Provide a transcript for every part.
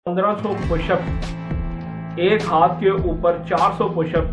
1500 pushup, एक हाथ के ऊपर 400 पुशअप,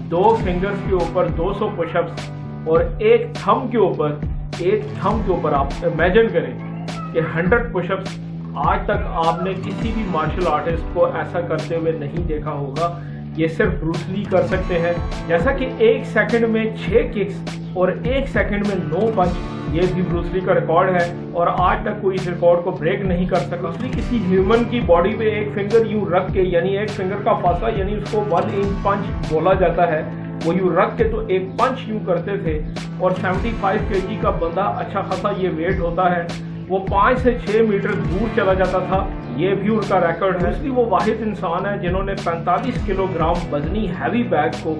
दो फिंगर्स के ऊपर 200 पुशअप्स और एक थंब के ऊपर आप इमेजिन करें कि 100 पुशअप्स। आज तक आपने किसी भी मार्शल आर्टिस्ट को ऐसा करते हुए नहीं देखा होगा। ये सिर्फ ब्रूस ली कर सकते हैं। जैसा कि 1 सेकंड में 6 किक्स और 1 सेकंड में 9 पंच, ये भी ब्रूस ली का रिकॉर्ड है और आज तक कोई इस रिकॉर्ड को ब्रेक नहीं कर सका। ब्रूस ली किसी ह्यूमन की बॉडी पे एक फिंगर यूं रख के, यानी एक फिंगर का फासला, यानी उसको 1 इंच पंच बोला जाता है, वो यूं रख के तो एक पंच यूं करते थे। और 75 kg का बंदा, अच्छा खासा ये वेट होता है, वो 5 से 6 मीटर दूर चला जाता था। ये भी उनका रिकॉर्ड है। इसलिए वो वाहिद इंसान है जिन्होंने 45 किलोग्राम वजनी हैवी बैग को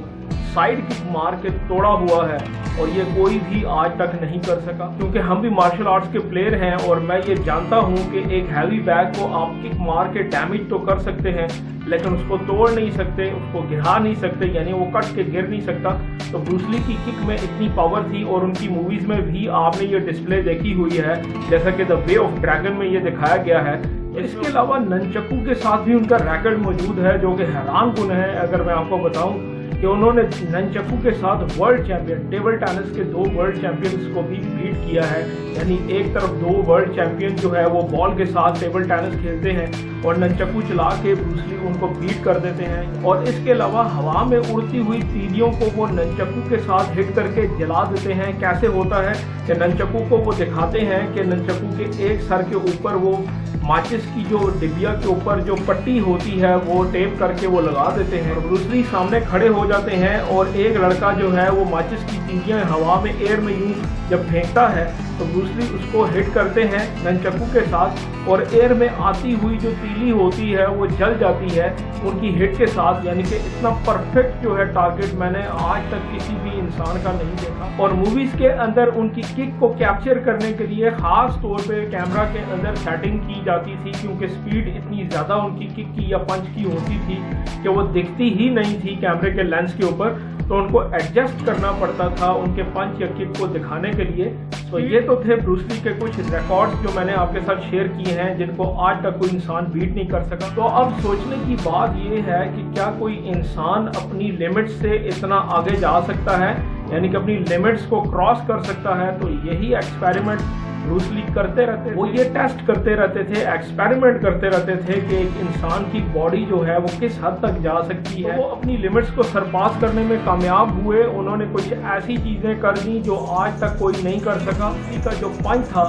साइड किक मार के तोड़ा हुआ है और ये कोई भी आज तक नहीं कर सका। क्योंकि हम भी मार्शल आर्ट्स के प्लेयर हैं और मैं ये जानता हूँ कि एक हैवी बैग को आप किक मार के डैमेज तो कर सकते हैं, लेकिन उसको तोड़ नहीं सकते, उसको गिरा नहीं सकते, यानी वो कट के गिर नहीं सकता। तो ब्रूस ली की किक में इतनी पावर थी और उनकी मूवीज में भी आपने ये डिस्प्ले देखी हुई है, जैसा कि द वे ऑफ ड्रैगन में ये दिखाया गया है। इसके अलावा ननचकू के साथ भी उनका रिकॉर्ड मौजूद है, जो कि हैरान कुन है। अगर मैं आपको बताऊं कि उन्होंने ननचकू के साथ वर्ल्ड चैंपियन, टेबल टेनिस के 2 वर्ल्ड चैंपियंस को भी बीट किया है। यानी एक तरफ 2 वर्ल्ड चैंपियन जो है वो बॉल के साथ टेबल टेनिस खेलते हैं और ननचकू चला के ब्रूस ली उनको बीट कर देते हैं। और इसके अलावा हवा में उड़ती हुई तीलियों को वो ननचकू के साथ हिट करके जला देते हैं। कैसे होता है कि ननचकू को वो दिखाते हैं कि ननचकू के एक सर के ऊपर वो माचिस की जो डिबिया के ऊपर जो पट्टी होती है वो टेप करके वो लगा देते हैं। और ब्रूस ली सामने खड़े हो जाते हैं और एक लड़का जो है वो माचिस की तीलियां हवा में एयर में यूं जब फेंकता है तो ब्रूस ली उसको हिट करते हैं ननचकू के साथ और एयर में आती हुई जो तीली होती है वो जल जाती है उनकी हिट के साथ। यानी कि इतना परफेक्ट जो है टारगेट मैंने आज तक किसी भी इंसान का नहीं देखा। और मूवीज के अंदर उनकी किक को कैप्चर करने के लिए खास तौर पे कैमरा के अंदर सेटिंग की जाती थी, क्योंकि स्पीड इतनी ज्यादा उनकी किक की या पंच की होती थी कि वो दिखती ही नहीं थी कैमरे के लेंस के ऊपर, तो उनको एडजस्ट करना पड़ता था उनके पंच या किक को दिखाने के लिए। तो ये तो थे ब्रूस ली के कुछ रिकॉर्ड्स जो मैंने आपके साथ शेयर किए हैं, जिनको आज तक कोई इंसान बीट नहीं कर सका। तो अब सोचने की बात ये है कि क्या कोई इंसान अपनी लिमिट्स से इतना आगे जा सकता है, यानी कि अपनी लिमिट्स को क्रॉस कर सकता है। तो यही एक्सपेरिमेंट ब्रूस ली करते रहते थे। वो ये टेस्ट करते रहते थे, एक्सपेरिमेंट करते रहते थे कि एक इंसान की बॉडी जो है वो किस हद तक जा सकती है। तो वो अपनी लिमिट्स को सरपास करने में कामयाब हुए। उन्होंने कुछ ऐसी चीजें कर दी जो आज तक कोई नहीं कर सका। उसका जो पंच था,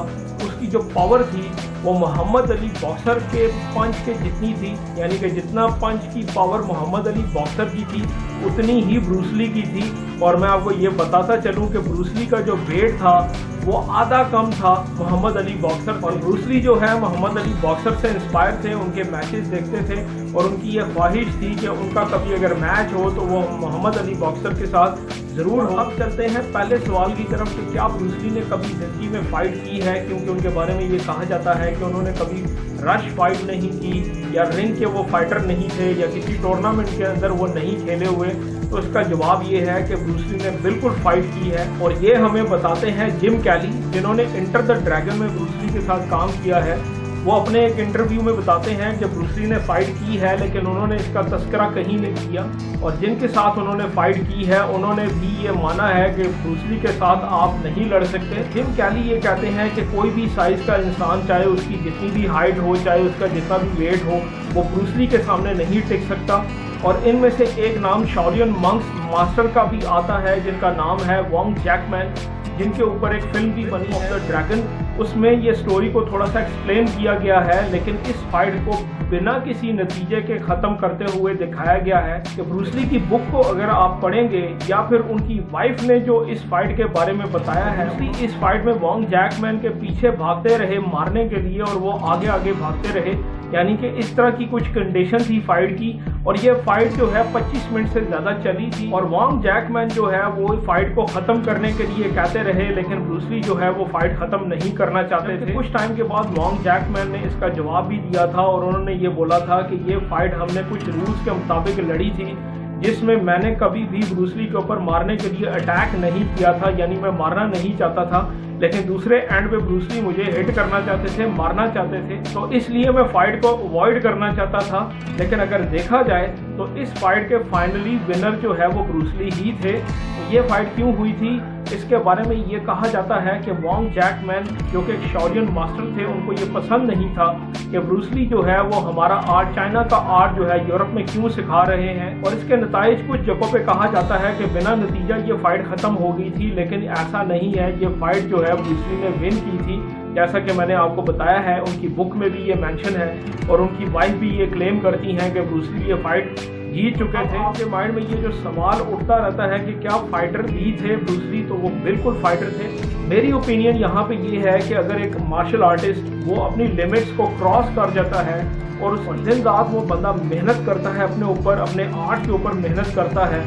उसकी जो पावर थी, वो मोहम्मद अली बॉक्सर के पंच के जितनी थी। यानी कि जितना पंच की पावर मोहम्मद अली बॉक्सर की थी उतनी ही ब्रूस ली की थी। और मैं आपको ये बताता चलूं कि ब्रूस ली का जो वेट था वो आधा कम था मोहम्मद अली बॉक्सर। और ब्रूस ली जो है मोहम्मद अली बॉक्सर से इंस्पायर थे, उनके मैचेस देखते थे और उनकी ये ख्वाहिश थी कि उनका कभी अगर मैच हो तो वो मोहम्मद अली बॉक्सर के साथ जरूर हो। अब चलते हैं पहले सवाल की तरफ कि क्या ब्रूस ली ने कभी जिंदगी में फाइट की है, क्योंकि उनके बारे में ये कहा जाता है कि उन्होंने कभी रश फाइट नहीं की या रिंग के वो फाइटर नहीं थे या किसी टूर्नामेंट के अंदर वो नहीं खेले हुए। तो इसका जवाब ये है कि ब्रूस ली ने बिल्कुल फाइट की है। और ये हमें बताते हैं जिम कैली, जिन्होंने एंटर द ड्रैगन में ब्रूस ली के साथ काम किया है। वो अपने एक इंटरव्यू में बताते हैं कि ब्रूस ली ने फाइट की है, लेकिन उन्होंने इसका तस्करा कहीं नहीं किया। और जिनके साथ उन्होंने फाइट की है उन्होंने भी ये माना है कि ब्रूस ली के साथ आप नहीं लड़ सकते। जिम कैली ये कहते हैं कि कोई भी साइज का इंसान, चाहे उसकी जितनी भी हाइट हो, चाहे उसका जितना भी वेट हो, वो ब्रूस ली के सामने नहीं टिक सकता। और इनमें से एक नाम शाओलिन मंक्स मास्टर का भी आता है, जिनका नाम है वोंग जैकमैन, जिनके ऊपर एक फिल्म भी बनी ऑफ द ड्रैगन। उसमें ये स्टोरी को थोड़ा सा एक्सप्लेन किया गया है, लेकिन इस फाइट को बिना किसी नतीजे के ख़त्म करते हुए दिखाया गया है कि ब्रूस ली की बुक को अगर आप पढ़ेंगे या फिर उनकी वाइफ ने जो इस फाइट के बारे में बताया है, इस फाइट में वोंग जैकमैन के पीछे भागते रहे मारने के लिए और वो आगे आगे भागते रहे। यानी कि इस तरह की कुछ कंडीशन थी फाइट की। और ये फाइट जो है 25 मिनट से ज़्यादा चली थी। और वोंग जैकमैन जो है वो फाइट को ख़त्म करने के लिए कहते रहे, लेकिन ब्रूस ली जो है वो फाइट ख़त्म नहीं करना चाहते थे। कुछ टाइम के बाद वोंग जैकमैन ने इसका जवाब भी दिया था और उन्होंने ये बोला था कि ये फाइट हमने कुछ रूल्स के मुताबिक लड़ी थी, जिसमें मैंने कभी भी ब्रूस ली के ऊपर मारने के लिए अटैक नहीं किया था, यानी मैं मारना नहीं चाहता था, लेकिन दूसरे एंड पे ब्रूस ली मुझे हिट करना चाहते थे, मारना चाहते थे, तो इसलिए मैं फाइट को अवॉइड करना चाहता था। लेकिन अगर देखा जाए तो इस फाइट के फाइनली विनर जो है वो ब्रूस ली ही थे। तो ये फाइट क्यों हुई थी, इसके बारे में ये कहा जाता है कि वॉन्ग जैकमैन जो कि एक शाओलिन मास्टर थे, उनको ये पसंद नहीं था कि ब्रूस ली जो है वो हमारा आर्ट, चाइना का आर्ट जो है यूरोप में क्यों सिखा रहे हैं। और इसके नताइज कुछ जगहों पे कहा जाता है कि बिना नतीजा ये फाइट खत्म हो गई थी, लेकिन ऐसा नहीं है। ये फाइट जो है ब्रूस ली ने विन की थी, जैसा कि मैंने आपको बताया है। उनकी बुक में भी ये मेंशन है और उनकी वाइफ भी ये क्लेम करती हैं कि ब्रूस ली ये फाइट जीत चुके थे। आपके माइंड में ये जो सवाल उठता रहता है कि क्या फाइटर भी थे ब्रूस ली, तो वो बिल्कुल फाइटर थे। मेरी ओपिनियन यहाँ पे ये है कि अगर एक मार्शल आर्टिस्ट वो अपनी लिमिट्स को क्रॉस कर जाता है और उस दिन रात वो बंदा मेहनत करता है अपने ऊपर, अपने आर्ट के ऊपर मेहनत करता है,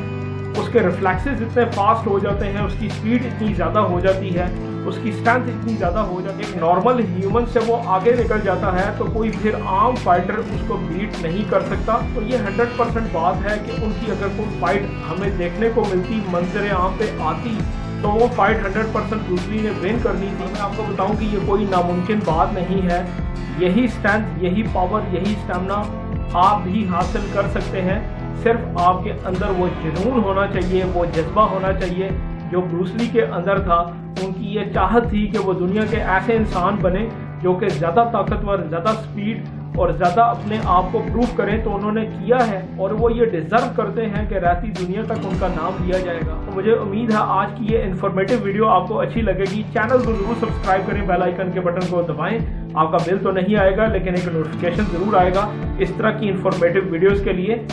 उसके रिफ्लेक्सेस इतने फास्ट हो जाते हैं, उसकी स्पीड इतनी ज़्यादा हो जाती है, उसकी स्ट्रेंथ इतनी ज़्यादा हो जाती है, एक नॉर्मल ह्यूमन से वो आगे निकल जाता है, तो कोई फिर आम फाइटर उसको बीट नहीं कर सकता। तो ये 100% बात है कि उनकी अगर कोई फाइट हमें देखने को मिलती, मंजर आम पे आती, तो वो फाइट 100% ब्रूस ली ने विन करनी थी। मैं आपको बताऊं कि ये कोई नामुमकिन बात नहीं है। यही स्ट्रेंथ, यही पावर, यही स्टेमिना आप भी हासिल कर सकते हैं। सिर्फ आपके अंदर वो जुनून होना चाहिए, वो जज्बा होना चाहिए जो ब्रूस ली के अंदर था। उनकी ये चाहत थी कि वो दुनिया के ऐसे इंसान बने जो कि ज़्यादा ताकतवर, ज़्यादा स्पीड और ज़्यादा अपने आप को प्रूव करें। तो उन्होंने किया है और वो ये डिज़र्व करते हैं कि रहती दुनिया तक उनका नाम लिया जाएगा। तो मुझे उम्मीद है आज की ये इन्फॉर्मेटिव वीडियो आपको अच्छी लगेगी। चैनल को जरूर सब्सक्राइब करें, बेल आइकन के बटन को दबाएं। आपका बिल तो नहीं आएगा लेकिन एक नोटिफिकेशन ज़रूर आएगा इस तरह की इन्फॉर्मेटिव वीडियोज़ के लिए।